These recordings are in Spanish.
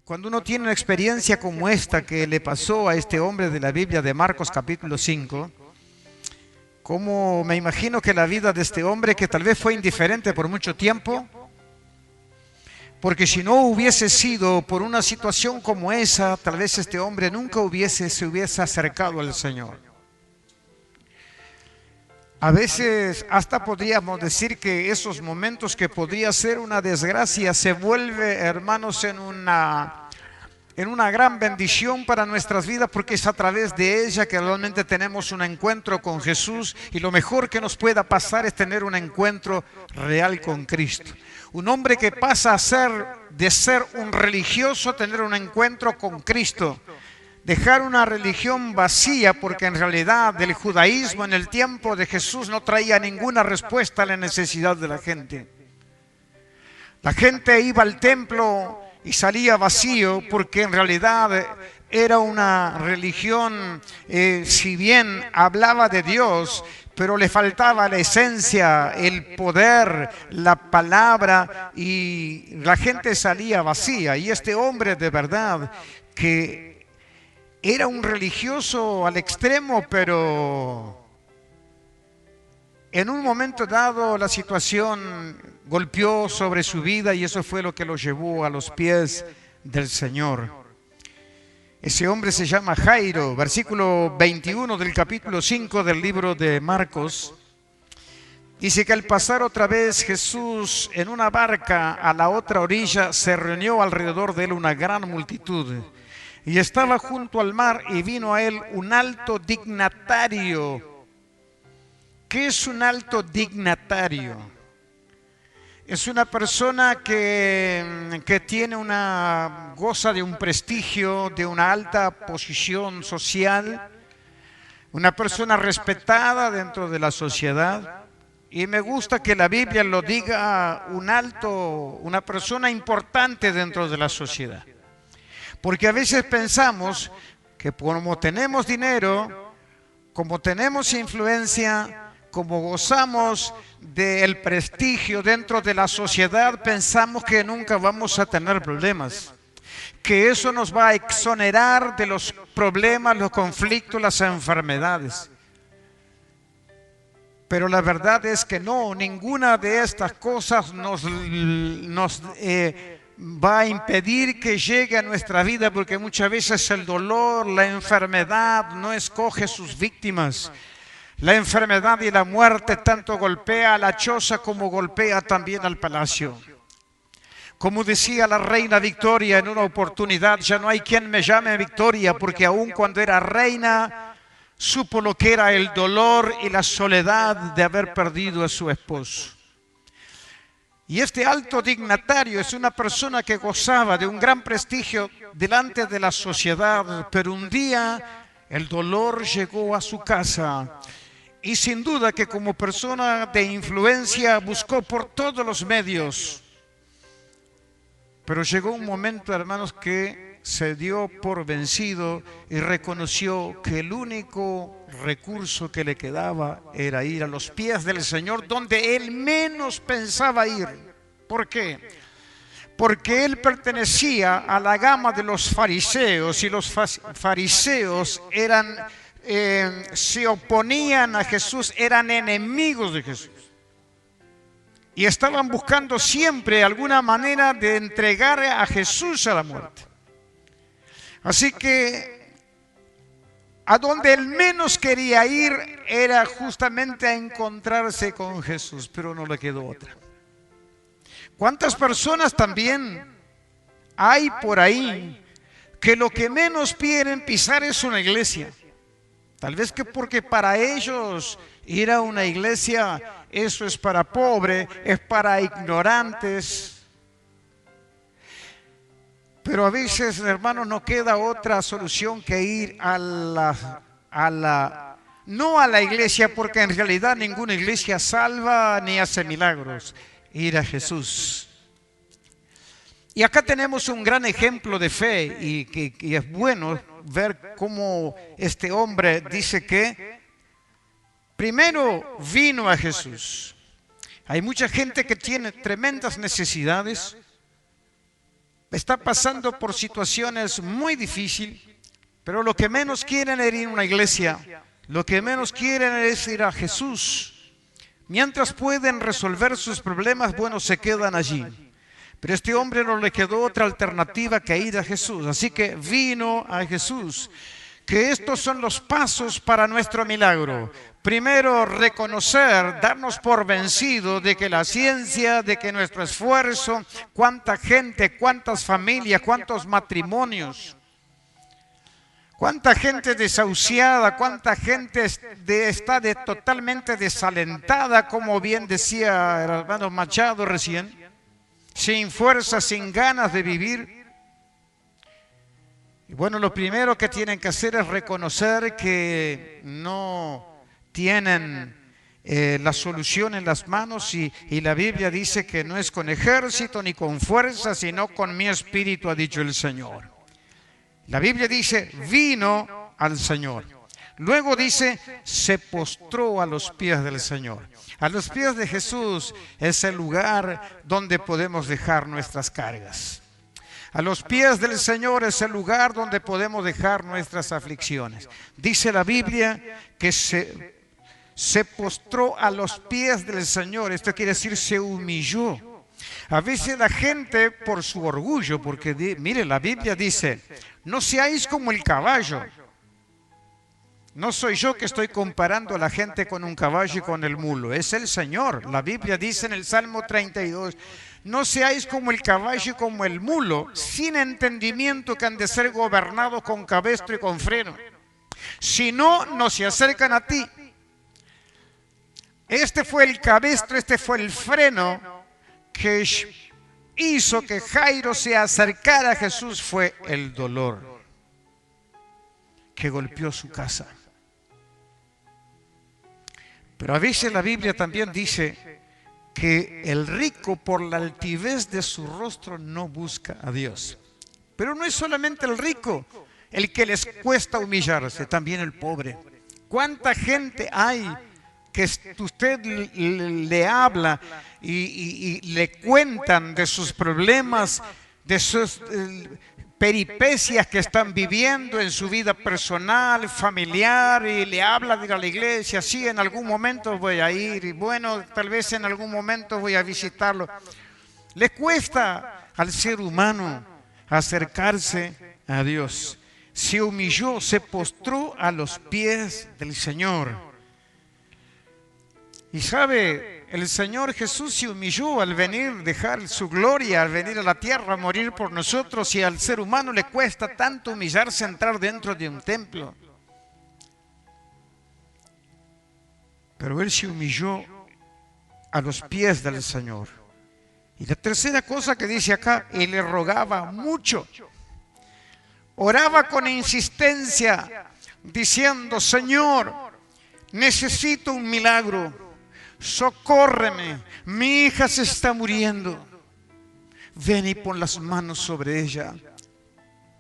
Cuando uno tiene una experiencia como esta que le pasó a este hombre de la Biblia de Marcos capítulo 5, como me imagino que la vida de este hombre, que tal vez fue indiferente por mucho tiempo, porque si no hubiese sido por una situación como esa, tal vez este hombre nunca se hubiese acercado al Señor. A veces hasta podríamos decir que esos momentos que podría ser una desgracia se vuelve, hermanos, en una gran bendición para nuestras vidas, porque es a través de ella que realmente tenemos un encuentro con Jesús, y lo mejor que nos pueda pasar es tener un encuentro real con Cristo. Un hombre que pasa de ser un religioso a tener un encuentro con Cristo. Dejar una religión vacía, porque en realidad el judaísmo en el tiempo de Jesús no traía ninguna respuesta a la necesidad de la gente. La gente iba al templo y salía vacío, porque en realidad era una religión, si bien hablaba de Dios, pero le faltaba la esencia, el poder, la palabra, y la gente salía vacía. Y este hombre de verdad que era un religioso al extremo, pero en un momento dado la situación golpeó sobre su vida y eso fue lo que lo llevó a los pies del Señor. Ese hombre se llama Jairo, versículo 21 del capítulo 5 del libro de Marcos. Dice que al pasar otra vez Jesús en una barca a la otra orilla, se reunió alrededor de él una gran multitud. Y estaba junto al mar y vino a él un alto dignatario. ¿Qué es un alto dignatario? Es una persona que goza de un prestigio, de una alta posición social, una persona respetada dentro de la sociedad. Y me gusta que la Biblia lo diga, una persona importante dentro de la sociedad. Porque a veces pensamos que como tenemos dinero, como tenemos influencia, como gozamos del prestigio dentro de la sociedad, pensamos que nunca vamos a tener problemas, que eso nos va a exonerar de los problemas, los conflictos, las enfermedades. Pero la verdad es que no, ninguna de estas cosas nos va a impedir que llegue a nuestra vida, porque muchas veces el dolor, la enfermedad no escoge sus víctimas. La enfermedad y la muerte tanto golpea a la choza como golpea también al palacio. Como decía la reina Victoria en una oportunidad, ya no hay quien me llame Victoria, porque aun cuando era reina supo lo que era el dolor y la soledad de haber perdido a su esposo. Y este alto dignatario es una persona que gozaba de un gran prestigio delante de la sociedad, pero un día el dolor llegó a su casa y sin duda que como persona de influencia buscó por todos los medios. Pero llegó un momento, hermanos, que se dio por vencido y reconoció que el único recurso que le quedaba era ir a los pies del Señor, donde él menos pensaba ir. ¿Por qué? Porque él pertenecía a la gama de los fariseos, y los fariseos se oponían a Jesús, eran enemigos de Jesús. Y estaban buscando siempre alguna manera de entregar a Jesús a la muerte. Así que a donde él menos quería ir era justamente a encontrarse con Jesús, pero no le quedó otra. ¿Cuántas personas también hay por ahí que lo que menos quieren pisar es una iglesia? Tal vez que porque para ellos ir a una iglesia, eso es para pobres, es para ignorantes. Pero a veces, hermanos, no queda otra solución que ir no a la iglesia, porque en realidad ninguna iglesia salva ni hace milagros. Ir a Jesús. Y acá tenemos un gran ejemplo de fe, y es bueno ver cómo este hombre dice que primero vino a Jesús. Hay mucha gente que tiene tremendas necesidades, está pasando por situaciones muy difíciles, pero lo que menos quieren es ir a una iglesia, lo que menos quieren es ir a Jesús. Mientras pueden resolver sus problemas, bueno, se quedan allí. Pero a este hombre no le quedó otra alternativa que ir a Jesús, así que vino a Jesús. Que estos son los pasos para nuestro milagro. Primero, reconocer, darnos por vencido de que la ciencia, de que nuestro esfuerzo, cuánta gente, cuántas familias, cuántos matrimonios, cuánta gente desahuciada, cuánta gente está totalmente desalentada, como bien decía el hermano Machado recién, sin fuerza, sin ganas de vivir. Y bueno, lo primero que tienen que hacer es reconocer que no tienen la solución en las manos y la Biblia dice que no es con ejército ni con fuerza, sino con mi espíritu, ha dicho el Señor. La Biblia dice, vino al Señor. Luego dice, se postró a los pies del Señor. A los pies de Jesús es el lugar donde podemos dejar nuestras cargas. A los pies del Señor es el lugar donde podemos dejar nuestras aflicciones. Dice la Biblia que se postró a los pies del Señor. Esto quiere decir se humilló. A veces la gente por su orgullo, porque mire, la Biblia dice, no seáis como el caballo. No soy yo que estoy comparando a la gente con un caballo y con el mulo, es el Señor. La Biblia dice en el Salmo 32, no seáis como el caballo y como el mulo, sin entendimiento, que han de ser gobernados con cabestro y con freno. Si no, no se acercan a ti. Este fue el cabestro, este fue el freno que hizo que Jairo se acercara a Jesús, fue el dolor que golpeó su casa. Pero a veces la Biblia también dice que el rico por la altivez de su rostro no busca a Dios. Pero no es solamente el rico el que les cuesta humillarse, también el pobre. ¿Cuánta gente hay que usted le habla y le cuentan de sus problemas, de sus peripecias que están viviendo en su vida personal, familiar, y le habla de ir a la iglesia? Sí, en algún momento voy a ir, y bueno, tal vez en algún momento voy a visitarlo. Le cuesta al ser humano acercarse a Dios. Se humilló, se postró a los pies del Señor. Y sabe, el Señor Jesús se humilló al venir, dejar su gloria, al venir a la tierra a morir por nosotros, y al ser humano le cuesta tanto humillarse, entrar dentro de un templo. Pero Él se humilló a los pies del Señor. Y la tercera cosa que dice acá, Él le rogaba mucho. Oraba con insistencia, diciendo, Señor, necesito un milagro. Socórreme, mi hija se está muriendo. Ven y pon las manos sobre ella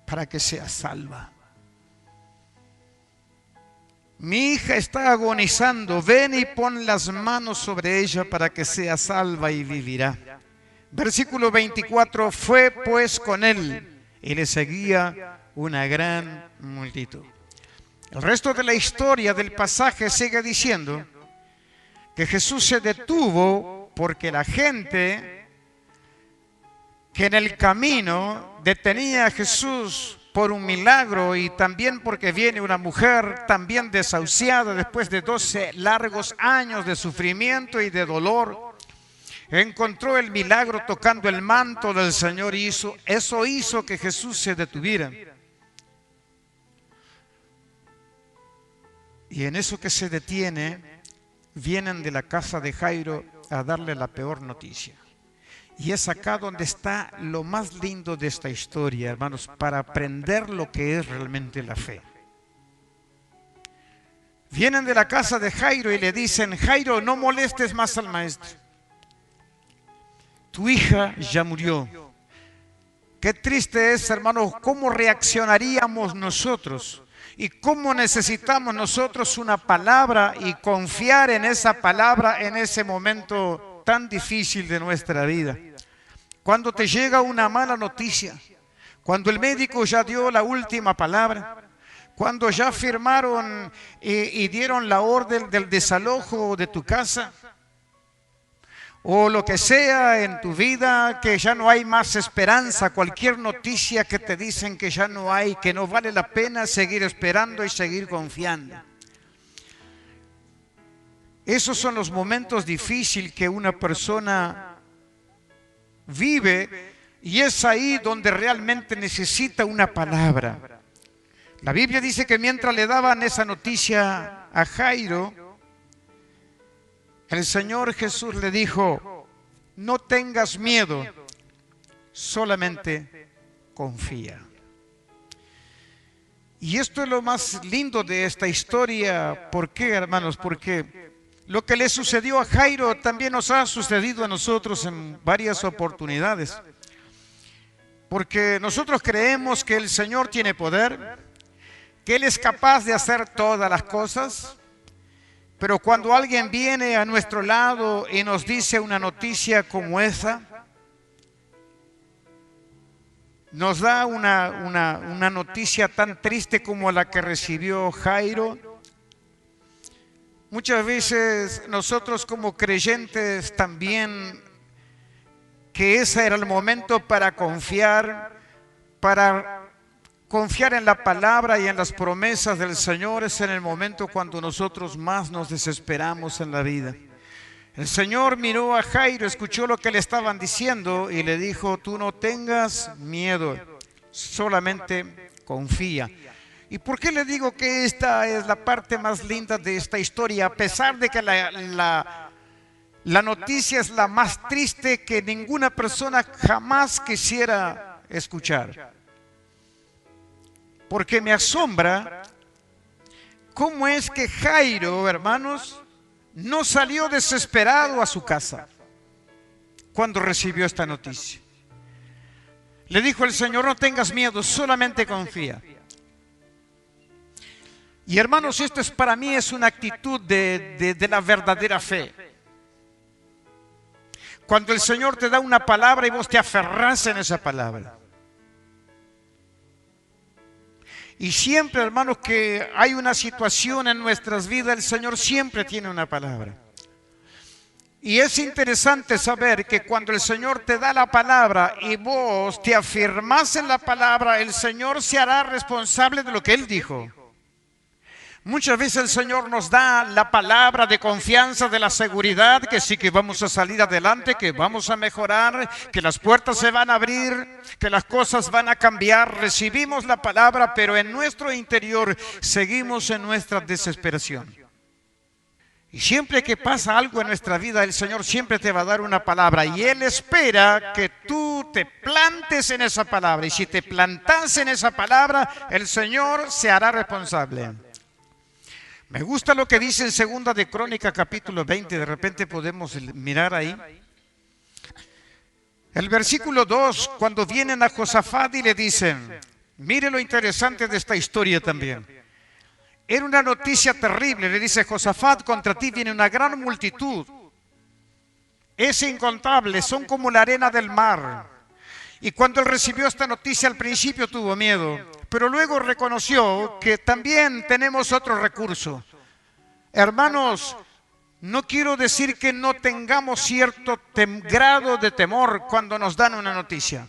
para que sea salva. Mi hija está agonizando, ven y pon las manos sobre ella para que sea salva y vivirá. Versículo 24, fue pues con él y le seguía una gran multitud. El resto de la historia del pasaje sigue diciendo que Jesús se detuvo porque la gente que en el camino detenía a Jesús por un milagro, y también porque viene una mujer también desahuciada después de 12 largos años de sufrimiento y de dolor, encontró el milagro tocando el manto del Señor y eso hizo que Jesús se detuviera. Y en eso que se detiene, vienen de la casa de Jairo a darle la peor noticia. Y es acá donde está lo más lindo de esta historia, hermanos, para aprender lo que es realmente la fe. Vienen de la casa de Jairo y le dicen, Jairo, no molestes más al maestro. Tu hija ya murió. Qué triste es, hermanos, cómo reaccionaríamos nosotros. Y cómo necesitamos nosotros una palabra y confiar en esa palabra en ese momento tan difícil de nuestra vida. cuando te llega una mala noticia, cuando el médico ya dio la última palabra, cuando ya firmaron y dieron la orden del desalojo de tu casa, o lo que sea en tu vida, que ya no hay más esperanza, cualquier noticia que te dicen que ya no hay, que no vale la pena seguir esperando y seguir confiando. Esos son los momentos difíciles que una persona vive, y es ahí donde realmente necesita una palabra. La Biblia dice que mientras le daban esa noticia a Jairo, el Señor Jesús le dijo: no tengas miedo, solamente confía. Y esto es lo más lindo de esta historia. ¿Por qué, hermanos? Porque lo que le sucedió a Jairo también nos ha sucedido a nosotros en varias oportunidades. Porque nosotros creemos que el Señor tiene poder, que Él es capaz de hacer todas las cosas, pero cuando alguien viene a nuestro lado y nos dice una noticia como esa, nos da una noticia tan triste como la que recibió Jairo, muchas veces nosotros como creyentes también, que ese era el momento para confiar en la palabra y en las promesas del Señor, es en el momento cuando nosotros más nos desesperamos en la vida. El Señor miró a Jairo, escuchó lo que le estaban diciendo y le dijo: tú no tengas miedo, solamente confía. ¿Y por qué le digo que esta es la parte más linda de esta historia? A pesar de que la noticia es la más triste que ninguna persona jamás quisiera escuchar. Porque me asombra cómo es que Jairo, hermanos, no salió desesperado a su casa cuando recibió esta noticia. Le dijo el Señor: no tengas miedo, solamente confía. Y hermanos, esto para mí es una actitud de la verdadera fe. Cuando el Señor te da una palabra y vos te aferrás en esa palabra. Y siempre, hermanos, que hay una situación en nuestras vidas, el Señor siempre tiene una palabra. Y es interesante saber que cuando el Señor te da la palabra y vos te afirmás en la palabra, el Señor se hará responsable de lo que Él dijo. Muchas veces el Señor nos da la palabra de confianza, de la seguridad, que sí, que vamos a salir adelante, que vamos a mejorar, que las puertas se van a abrir, que las cosas van a cambiar. Recibimos la palabra, pero en nuestro interior seguimos en nuestra desesperación. Y siempre que pasa algo en nuestra vida, el Señor siempre te va a dar una palabra y Él espera que tú te plantes en esa palabra. Y si te plantas en esa palabra, el Señor se hará responsable. Me gusta lo que dice en 2 de Crónica capítulo 20, de repente podemos mirar ahí. El versículo 2, cuando vienen a Josafat y le dicen, mire lo interesante de esta historia también. Era una noticia terrible, le dice Josafat: contra ti viene una gran multitud. Es incontable, son como la arena del mar. Y cuando él recibió esta noticia al principio tuvo miedo, pero luego reconoció que también tenemos otro recurso. Hermanos, no quiero decir que no tengamos cierto grado de temor cuando nos dan una noticia.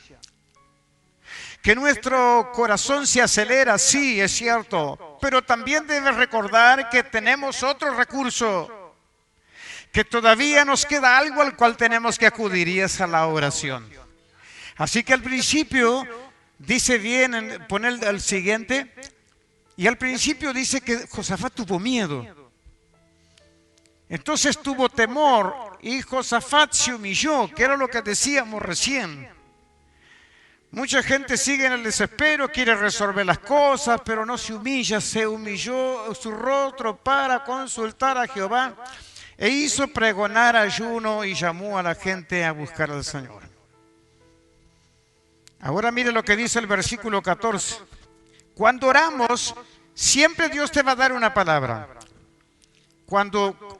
Que nuestro corazón se acelera, sí, es cierto, pero también debes recordar que tenemos otro recurso, que todavía nos queda algo al cual tenemos que acudir, y es a la oración. Así que al principio dice bien, pon el siguiente, y al principio dice que Josafat tuvo miedo. Entonces tuvo temor y Josafat se humilló, que era lo que decíamos recién. Mucha gente sigue en el desespero, quiere resolver las cosas, pero no se humilla. Se humilló su rostro para consultar a Jehová e hizo pregonar ayuno y llamó a la gente a buscar al Señor. Ahora mire lo que dice el versículo 14. Cuando oramos, siempre Dios te va a dar una palabra. Cuando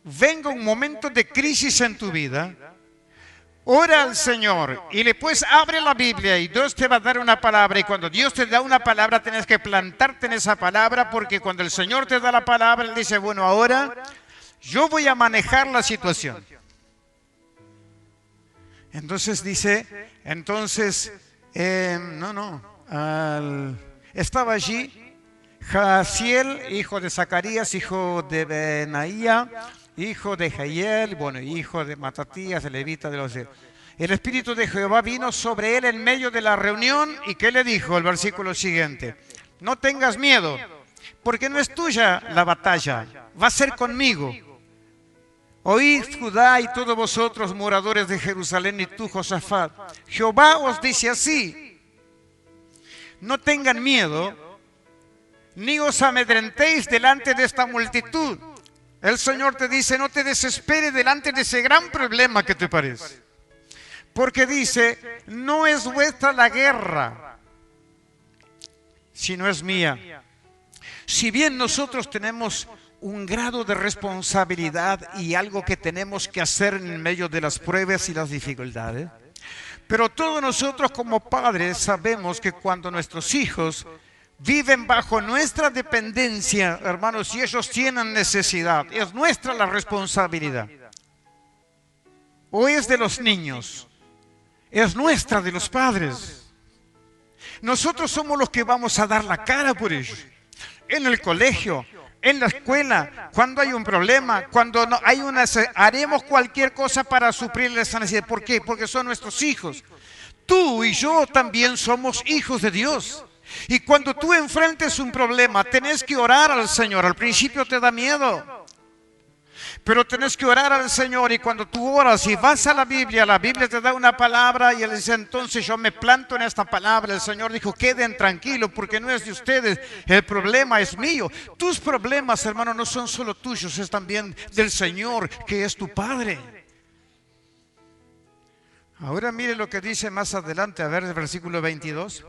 venga un momento de crisis en tu vida, ora al Señor y después abre la Biblia y Dios te va a dar una palabra. Y cuando Dios te da una palabra, tienes que plantarte en esa palabra, porque cuando el Señor te da la palabra, Él dice, bueno, ahora yo voy a manejar la situación. Entonces dice, estaba allí Jaasiel, hijo de Zacarías, hijo de Benaía, hijo de Jehiel, bueno, hijo de Matatías, el levita de los... El Espíritu de Jehová vino sobre él en medio de la reunión, y ¿qué le dijo? El versículo siguiente: no tengas miedo, porque no es tuya la batalla, va a ser conmigo. Oíd, Judá, y todos vosotros, moradores de Jerusalén, y tú, Josafat, Jehová os dice así: no tengan miedo, ni os amedrentéis delante de esta multitud. El Señor te dice, no te desesperes delante de ese gran problema que te parece. Porque dice, no es vuestra la guerra, sino es mía. Si bien nosotros tenemos un grado de responsabilidad y algo que tenemos que hacer en medio de las pruebas y las dificultades, pero todos nosotros como padres sabemos que cuando nuestros hijos viven bajo nuestra dependencia, hermanos, y ellos tienen necesidad, es nuestra la responsabilidad. O es de los niños, es nuestra de los padres. Nosotros somos los que vamos a dar la cara por ellos. En el colegio, en la escuela, cuando hay un problema, cuando no hay haremos cualquier cosa para suplir esa necesidad. ¿Por qué? Porque son nuestros hijos. Tú y yo también somos hijos de Dios. Y cuando tú enfrentes un problema, tenés que orar al Señor. Al principio te da miedo, pero tenés que orar al Señor. Y cuando tú oras y vas a la Biblia te da una palabra y Él dice, entonces yo me planto en esta palabra. El Señor dijo, queden tranquilos porque no es de ustedes, el problema es mío. Tus problemas, hermano, no son solo tuyos, es también del Señor, que es tu Padre. Ahora mire lo que dice más adelante, a ver el versículo 22.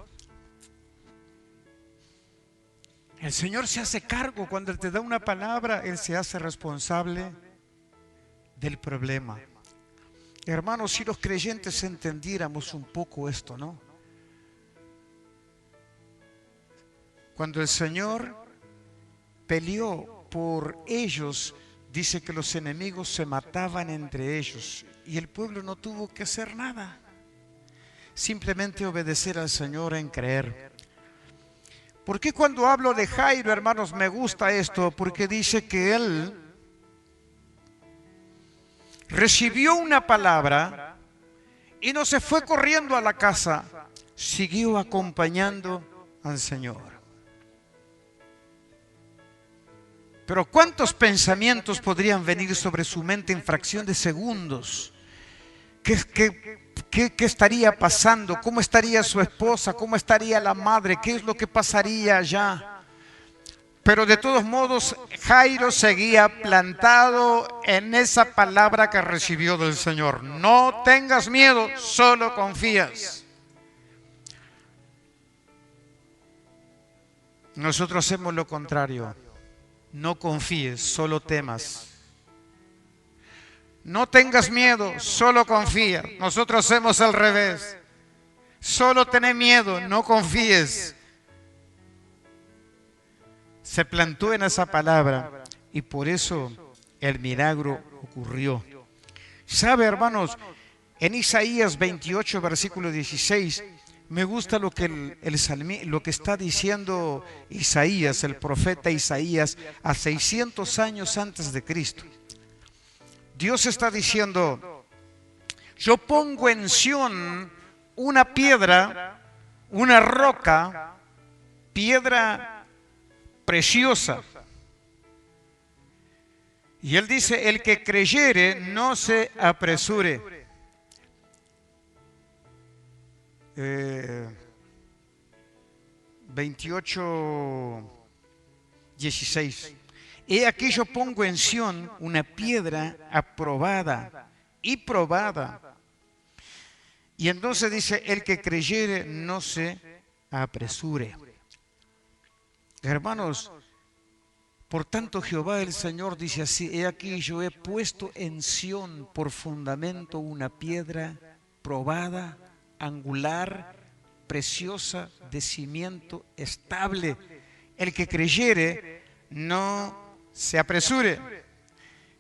El Señor se hace cargo. Cuando Él te da una palabra, Él se hace responsable del problema. Hermanos, si los creyentes entendiéramos un poco esto, ¿no? Cuando el Señor peleó por ellos, dice que los enemigos se mataban entre ellos y el pueblo no tuvo que hacer nada. Simplemente obedecer al Señor en creer. ¿Por qué cuando hablo de Jairo, hermanos, me gusta esto? Porque dice que él recibió una palabra y no se fue corriendo a la casa, siguió acompañando al Señor. Pero ¿cuántos pensamientos podrían venir sobre su mente en fracción de segundos? ¿Qué estaría pasando? ¿Cómo estaría su esposa? ¿Cómo estaría la madre? ¿Qué es lo que pasaría allá? Pero de todos modos, Jairo seguía plantado en esa palabra que recibió del Señor. No tengas miedo, solo confías. Nosotros hacemos lo contrario. No confíes, solo temas. No tengas miedo, solo confía. Nosotros hacemos al revés. Solo tenés miedo, no confíes. Se plantó en esa palabra y por eso el milagro ocurrió. ¿Sabe, hermanos? En Isaías 28, versículo 16, me gusta lo que lo que está diciendo Isaías, el profeta Isaías, a 600 años antes de Cristo. Dios está diciendo, yo pongo en Sión una piedra, una roca, piedra preciosa. Y Él dice, el que creyere no se apresure. 28:16. He aquí yo pongo en Sión una piedra aprobada y probada. Y entonces dice, el que creyere no se apresure. Hermanos, por tanto Jehová el Señor dice así, he aquí yo he puesto en Sión por fundamento una piedra probada, angular, preciosa, de cimiento estable. El que creyere, no se apresure.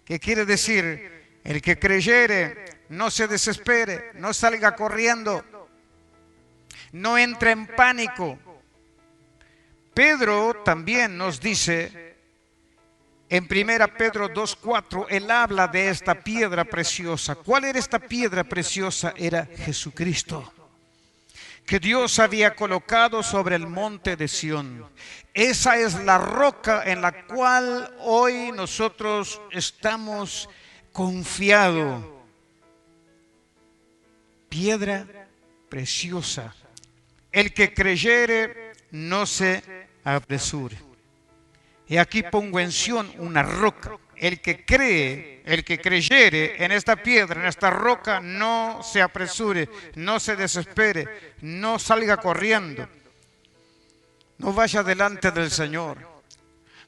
¿Qué quiere decir? El que creyere, no se desespere, no salga corriendo, no entre en pánico. Pedro también nos dice en 1 Pedro 2:4, él habla de esta piedra preciosa. ¿Cuál era esta piedra preciosa? Era Jesucristo, que Dios había colocado sobre el monte de Sión. Esa es la roca en la cual hoy nosotros estamos confiados. Piedra preciosa. El que creyere, no se apresure. Y aquí pongo en Sión una roca. El que cree, el que creyere en esta piedra, en esta roca, no se apresure, no se desespere, no salga corriendo, no vaya delante del Señor,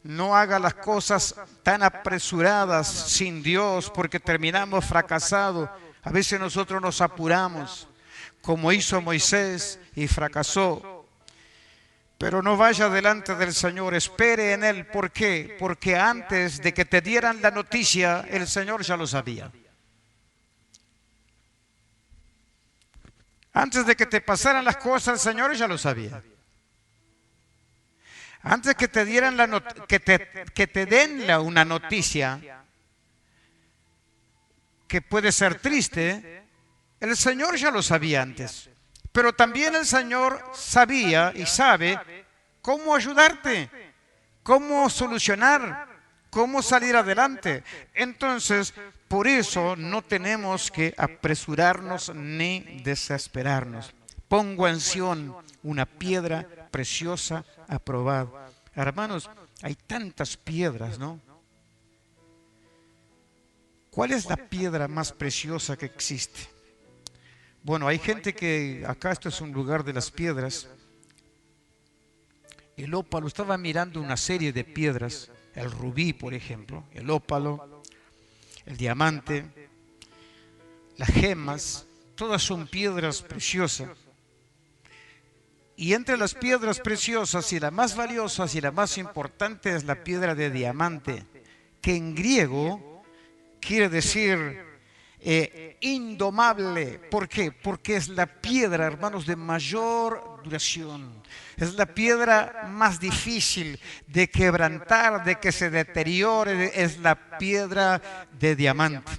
no haga las cosas tan apresuradas sin Dios, porque terminamos fracasados. A veces nosotros nos apuramos, como hizo Moisés y fracasó. Pero no vaya delante del Señor, espere en Él. ¿Por qué? Porque antes de que te dieran la noticia, el Señor ya lo sabía. Antes de que te pasaran las cosas, el Señor ya lo sabía. Antes que te dieran que te den una noticia que puede ser triste, el Señor ya lo sabía antes. Pero también el Señor sabía y sabe cómo ayudarte, cómo solucionar, cómo salir adelante. Entonces, por eso no tenemos que apresurarnos ni desesperarnos. Pongo en Sión una piedra preciosa, aprobada. Hermanos, hay tantas piedras, ¿no? ¿Cuál es la piedra más preciosa que existe? Bueno, hay gente que acá esto es un lugar de las piedras. El ópalo, estaba mirando una serie de piedras, el rubí, por ejemplo, el ópalo, el diamante, las gemas, todas son piedras preciosas. Y entre las piedras preciosas y las más valiosas y la más importante es la piedra de diamante, que en griego quiere decir indomable. ¿Por qué? Porque es la piedra, hermanos, de mayor duración. Es la piedra más difícil de quebrantar, de que se deteriore. Es la piedra de diamante.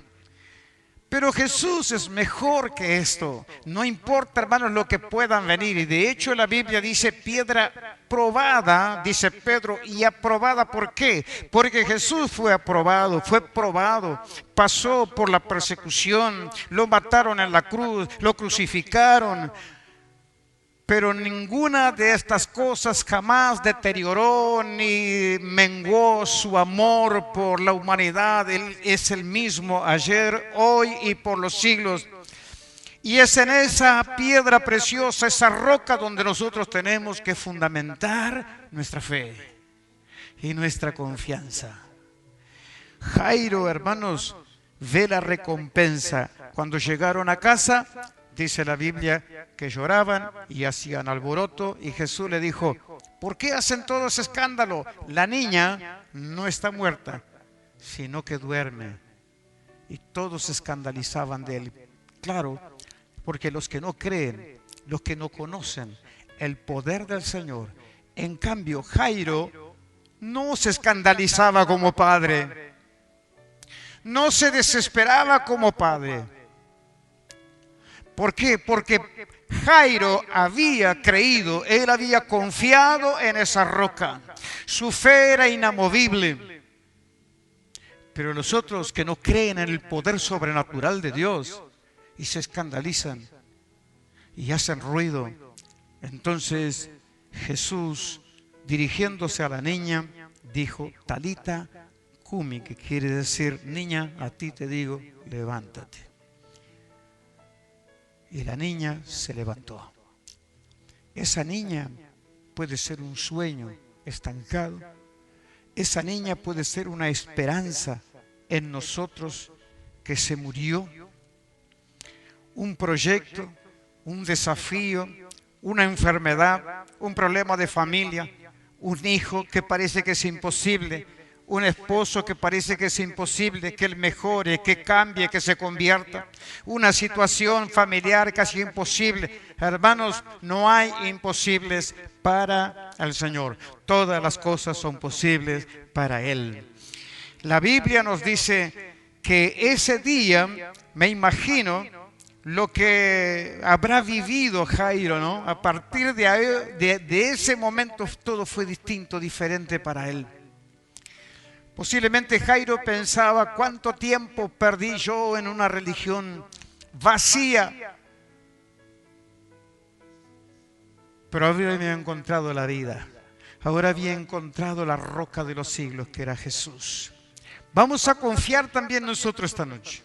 Pero Jesús es mejor que esto. No importa, hermanos, lo que puedan venir. Y de hecho la Biblia dice piedra probada, dice Pedro, y aprobada. ¿Por qué? Porque Jesús fue aprobado, fue probado. Pasó por la persecución, lo mataron en la cruz, lo crucificaron. Pero ninguna de estas cosas jamás deterioró ni menguó su amor por la humanidad. Él es el mismo ayer, hoy y por los siglos. Y es en esa piedra preciosa, esa roca, donde nosotros tenemos que fundamentar nuestra fe y nuestra confianza. Jairo, hermanos, ve la recompensa. Cuando llegaron a casa, dice la Biblia que lloraban y hacían alboroto, y Jesús le dijo: ¿por qué hacen todo ese escándalo? La niña no está muerta, sino que duerme. Y todos se escandalizaban de él. Claro, porque los que no creen, los que no conocen el poder del Señor. En cambio, Jairo no se escandalizaba como padre, no se desesperaba como padre. ¿Por qué? Porque Jairo había creído, él había confiado en esa roca. Su fe era inamovible. Pero los otros que no creen en el poder sobrenatural de Dios y se escandalizan y hacen ruido. Entonces Jesús, dirigiéndose a la niña, dijo: Talita cumi, que quiere decir: niña, a ti te digo, levántate. Y la niña se levantó. Esa niña puede ser un sueño estancado. Esa niña puede ser una esperanza en nosotros que se murió. un proyecto, un desafío, una enfermedad, un problema de familia, un hijo que parece que es imposible, un esposo que parece que es imposible, que él mejore, que cambie, que se convierta, una situación familiar casi imposible. Hermanos, no hay imposibles para el Señor. Todas las cosas son posibles para Él. La Biblia nos dice que ese día, me imagino, lo que habrá vivido Jairo, ¿no? A partir de ese momento todo fue distinto, diferente para él. Posiblemente Jairo pensaba, ¿cuánto tiempo perdí yo en una religión vacía? Pero había encontrado la vida. Ahora había encontrado la roca de los siglos, que era Jesús. Vamos a confiar también nosotros esta noche.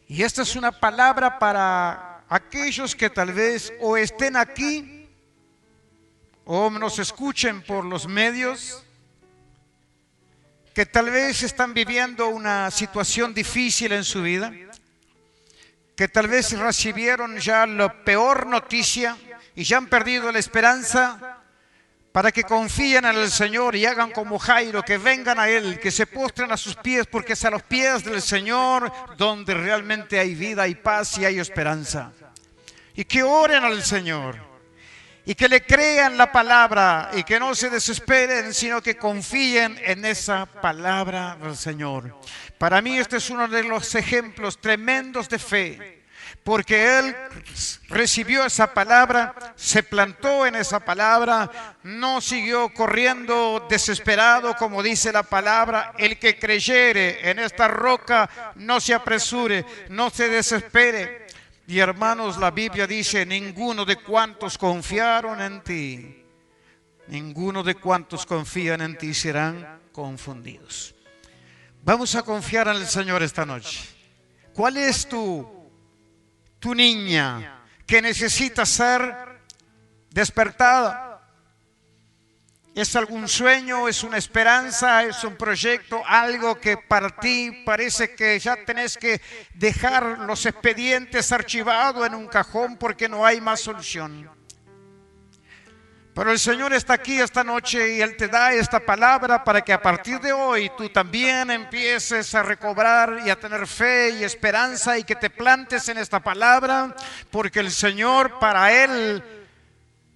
Y esta es una palabra para aquellos que tal vez o estén aquí o nos escuchen por los medios, que tal vez están viviendo una situación difícil en su vida, que tal vez recibieron ya la peor noticia y ya han perdido la esperanza, para que confíen en el Señor y hagan como Jairo, que vengan a Él, que se postren a sus pies, porque es a los pies del Señor donde realmente hay vida, hay paz y hay esperanza. Y que oren al Señor y que le crean la palabra y que no se desesperen, sino que confíen en esa palabra del Señor. Para mí este es uno de los ejemplos tremendos de fe, porque él recibió esa palabra, se plantó en esa palabra, no siguió corriendo desesperado, como dice la palabra. El que creyere en esta roca no se apresure, no se desespere. Y hermanos, la Biblia dice, ninguno de cuantos confiaron en ti, ninguno de cuantos confían en ti serán confundidos. Vamos a confiar en el Señor esta noche. ¿Cuál es tu niña que necesita ser despertada? ¿Es algún sueño? ¿Es una esperanza? ¿Es un proyecto? Algo que para ti parece que ya tenés que dejar los expedientes archivados en un cajón porque no hay más solución. Pero el Señor está aquí esta noche y Él te da esta palabra para que a partir de hoy tú también empieces a recobrar y a tener fe y esperanza, y que te plantes en esta palabra, porque el Señor, para Él,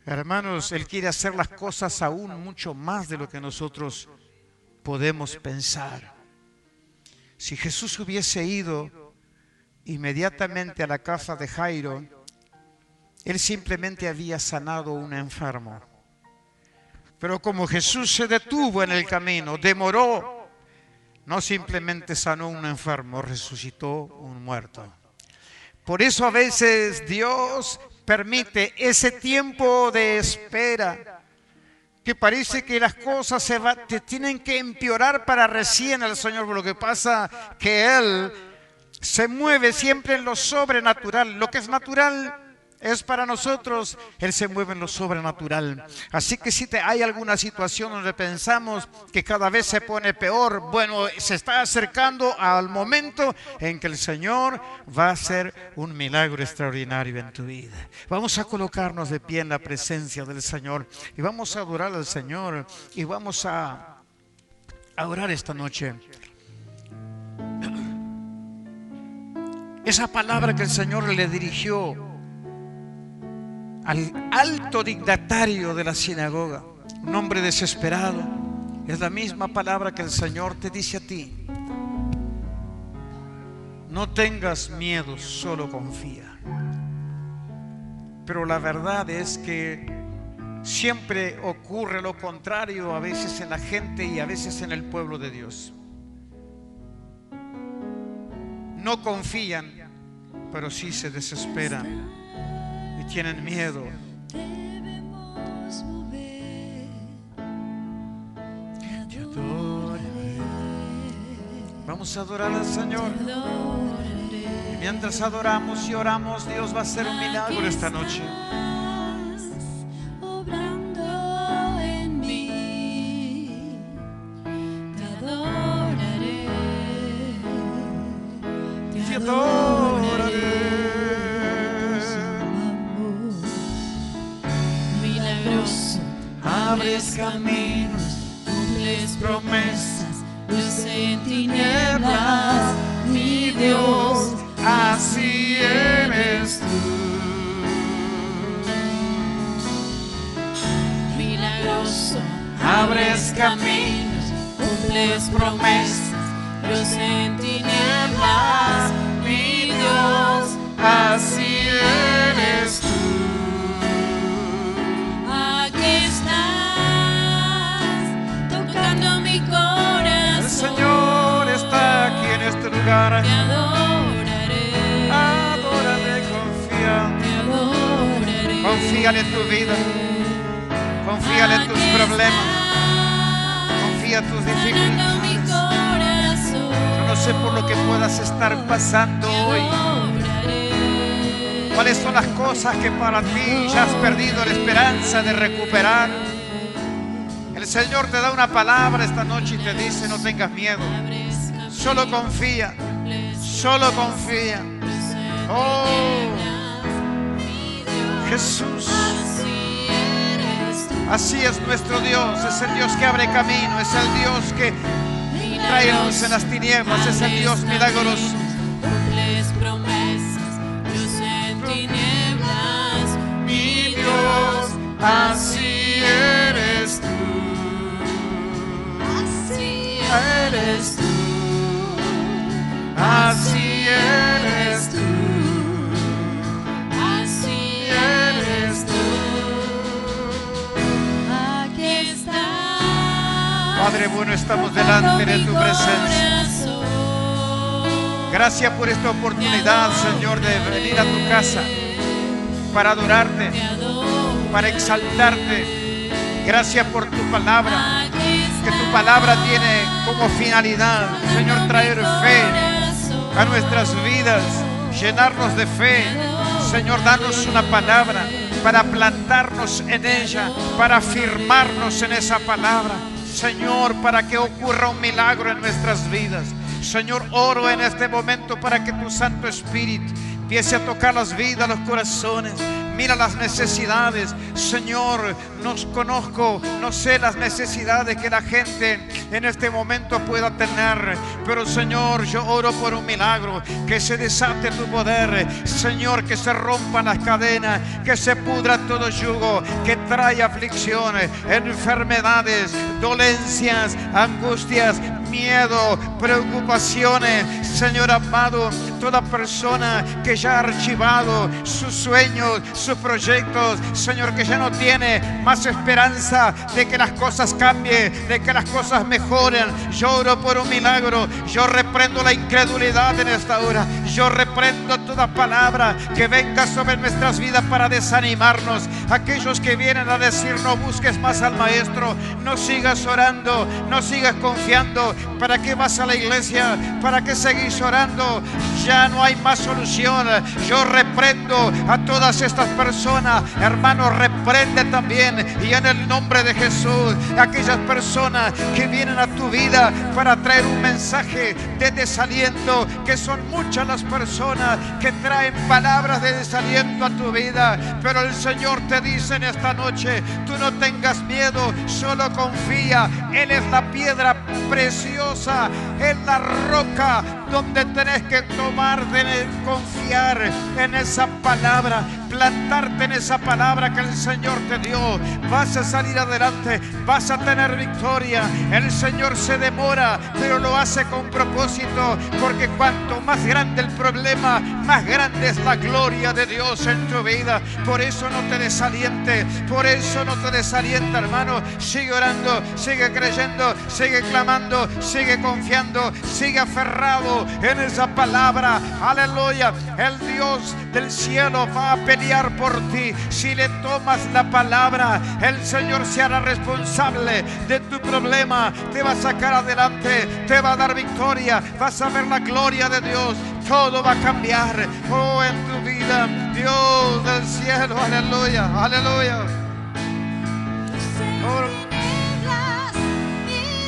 hermanos, Él quiere hacer las cosas aún mucho más de lo que nosotros podemos pensar. Si Jesús hubiese ido inmediatamente a la casa de Jairo, Él simplemente había sanado a un enfermo. Pero como Jesús se detuvo en el camino, demoró, no simplemente sanó a un enfermo, resucitó un muerto. Por eso a veces Dios permite ese tiempo de espera, que parece que las cosas te tienen que empeorar para recién el Señor. Lo que pasa que Él se mueve siempre en lo sobrenatural. Lo que es natural es para nosotros, Él se mueve en lo sobrenatural. Así que si hay alguna situación donde pensamos que cada vez se pone peor, bueno, se está acercando al momento en que el Señor va a hacer un milagro extraordinario en tu vida. Vamos a colocarnos de pie en la presencia del Señor y vamos a adorar al Señor y vamos a orar esta noche. Esa palabra que el Señor le dirigió al alto dignatario de la sinagoga, un hombre desesperado, es la misma palabra que el Señor te dice a ti. No tengas miedo, solo confía. Pero la verdad es que siempre ocurre lo contrario, a veces en la gente y a veces en el pueblo de Dios. No confían, pero sí se desesperan y tienen miedo. Te adoraré. Vamos a adorar al Señor. Y mientras adoramos y oramos, Dios va a hacer un milagro esta noche. Te adoraré. milagroso, abres caminos, cumples promesas, luz en tinieblas, mi Dios, así eres tú. Milagroso, abres caminos, cumples promesas, luz en tinieblas, mi Dios, así eres tú. Aquí estás, tocando mi corazón. El Señor está aquí en este lugar. Te adoraré. Adórale, confía. Te adoraré. Confíale en tu vida. Confíale en tus problemas. Confía en tus Sanando mi dificultades. corazón. Yo no sé por lo que puedas estar pasando hoy. ¿Cuáles son las cosas que para ti ya has perdido la esperanza de recuperar? El Señor te da una palabra esta noche y te dice: no tengas miedo, solo confía, solo confía. Oh, Jesús, así es nuestro Dios. Es el Dios que abre camino, es el Dios que trae luz en las tinieblas, es el Dios milagroso. Cumples promesas, luz en tinieblas, mi Dios, Así eres tú. así Eres tú, así eres tú, así eres tú. aquí está. Padre bueno, estamos delante de tu presencia. Gracias por esta oportunidad, Señor, de venir a tu casa para adorarte, para exaltarte. Gracias por tu palabra, que tu palabra tiene como finalidad, Señor, traer fe a nuestras vidas, llenarnos de fe. Señor, danos una palabra para plantarnos en ella, para afirmarnos en esa palabra. Señor, para que ocurra un milagro en nuestras vidas. Señor, oro en este momento para que tu Santo Espíritu empiece a tocar las vidas, los corazones. Mira las necesidades, Señor. No conozco, no sé las necesidades que la gente en este momento pueda tener, pero Señor, yo oro por un milagro, que se desate tu poder, Señor, que se rompan las cadenas, que se pudra todo yugo que trae aflicciones, enfermedades, dolencias, angustias, miedo, preocupaciones. Señor amado, toda persona que ya ha archivado sus sueños, sus proyectos, Señor, que ya no tiene más esperanza de que las cosas cambien, de que las cosas mejoren. Yo oro por un milagro. Yo reprendo la incredulidad en esta hora. Yo reprendo toda palabra que venga sobre nuestras vidas para desanimarnos. Aquellos que vienen a decir: no busques más al Maestro, no sigas orando, no sigas confiando. ¿Para qué vas a la iglesia? ¿Para qué seguís orando? Ya no hay más solución. Yo reprendo a todas estas personas. Hermano, reprende también, y en el nombre de Jesús, aquellas personas que vienen a tu vida para traer un mensaje de desaliento, que son muchas las personas que traen palabras de desaliento a tu vida, pero el Señor te dice en esta noche: tú no tengas miedo, solo confía. Él es la piedra preciosa, es la roca donde tenés que confiar en esa palabra, plantarte en esa palabra que el Señor te dio. Vas a salir adelante, vas a tener victoria. El Señor se demora, pero lo hace con propósito, porque cuanto más grande el problema, más grande es la gloria de Dios en tu vida. Por eso no te desalientes, por eso no te desalienta, hermano. Sigue orando, sigue creyendo, sigue clamando, sigue confiando, sigue aferrado en esa palabra. Aleluya. El Dios del cielo va a pelear por ti. Si le tomas la palabra, el Señor se hará responsable de tu problema, te va a sacar adelante, te va a dar victoria, vas a ver la gloria de Dios. Todo va a cambiar, oh, en tu vida. Dios del cielo, aleluya, aleluya. Oh,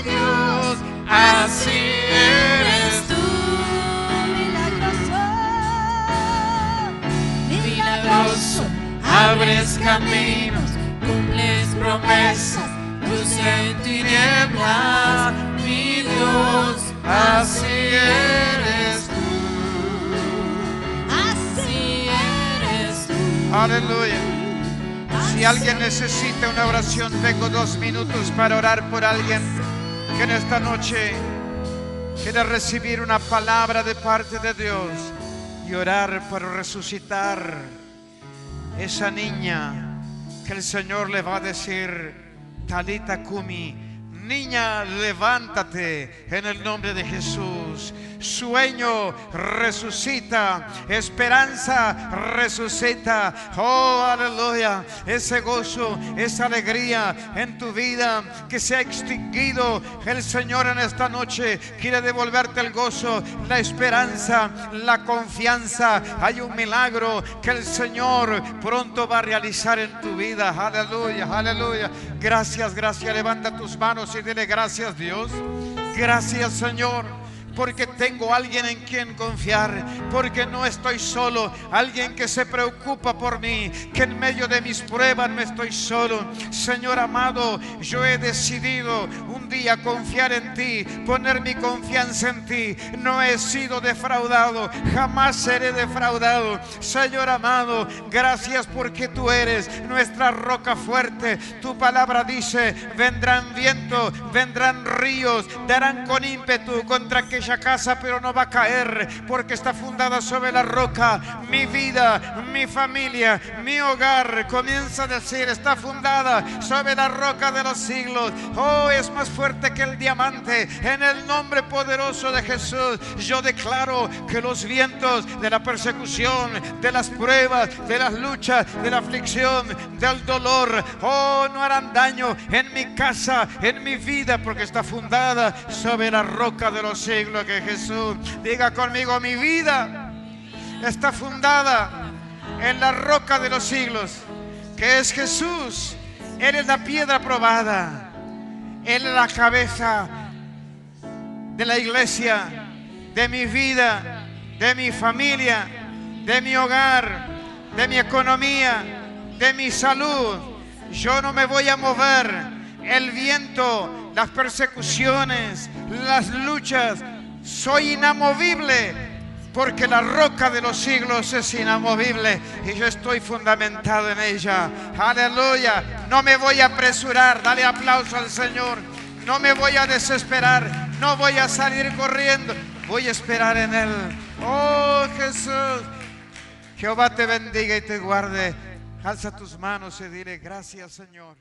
Dios, así eres tú. Milagroso, abres caminos, cumples promesas, luz en tinieblas, mi Dios, Así eres así eres tú. tú. Aleluya. Si alguien necesita una oración, tengo 2 minutos para orar por alguien que en esta noche quiere recibir una palabra de parte de Dios y orar para resucitar esa niña que el Señor le va a decir: Talita Kumi, niña, levántate en el nombre de Jesús. Sueño resucita, esperanza resucita. Oh, aleluya. Ese gozo, esa alegría en tu vida que se ha extinguido, el Señor en esta noche quiere devolverte el gozo, la esperanza, la confianza. Hay un milagro que el Señor pronto va a realizar en tu vida. Aleluya, aleluya. Gracias, gracias. Levanta tus manos y dile: gracias, Dios. Gracias, Señor, porque tengo alguien en quien confiar, porque no estoy solo, alguien que se preocupa por mí, que en medio de mis pruebas no estoy solo. Señor amado, yo he decidido un día confiar en ti, poner mi confianza en ti. No he sido defraudado, jamás seré defraudado. Señor amado, gracias porque tú eres nuestra roca fuerte. Tu palabra dice: vendrán vientos, vendrán ríos, darán con ímpetu contra aquella casa, pero no va a caer, porque está fundada sobre la roca. Mi vida, mi familia, mi hogar, comienza a decir, está fundada sobre la roca de los siglos. Oh, es más fuerte que el diamante. En el nombre poderoso de Jesús, yo declaro que los vientos de la persecución, de las pruebas, de las luchas, de la aflicción, del dolor, oh, no harán daño en mi casa, en mi vida, porque está fundada sobre la roca de los siglos. Que Jesús diga conmigo: mi vida está fundada en la roca de los siglos, que es Jesús. Él es la piedra probada, Él es la cabeza de la iglesia, de mi vida, de mi familia, de mi hogar, de mi economía, de mi salud. Yo no me voy a mover. El viento, las persecuciones, las luchas, soy inamovible, porque la roca de los siglos es inamovible y yo estoy fundamentado en ella. Aleluya. No me voy a apresurar. Dale aplauso al Señor. No me voy a desesperar, no voy a salir corriendo, voy a esperar en Él. Oh, Jesús. Jehová te bendiga y te guarde. Alza tus manos y dile: gracias, Señor.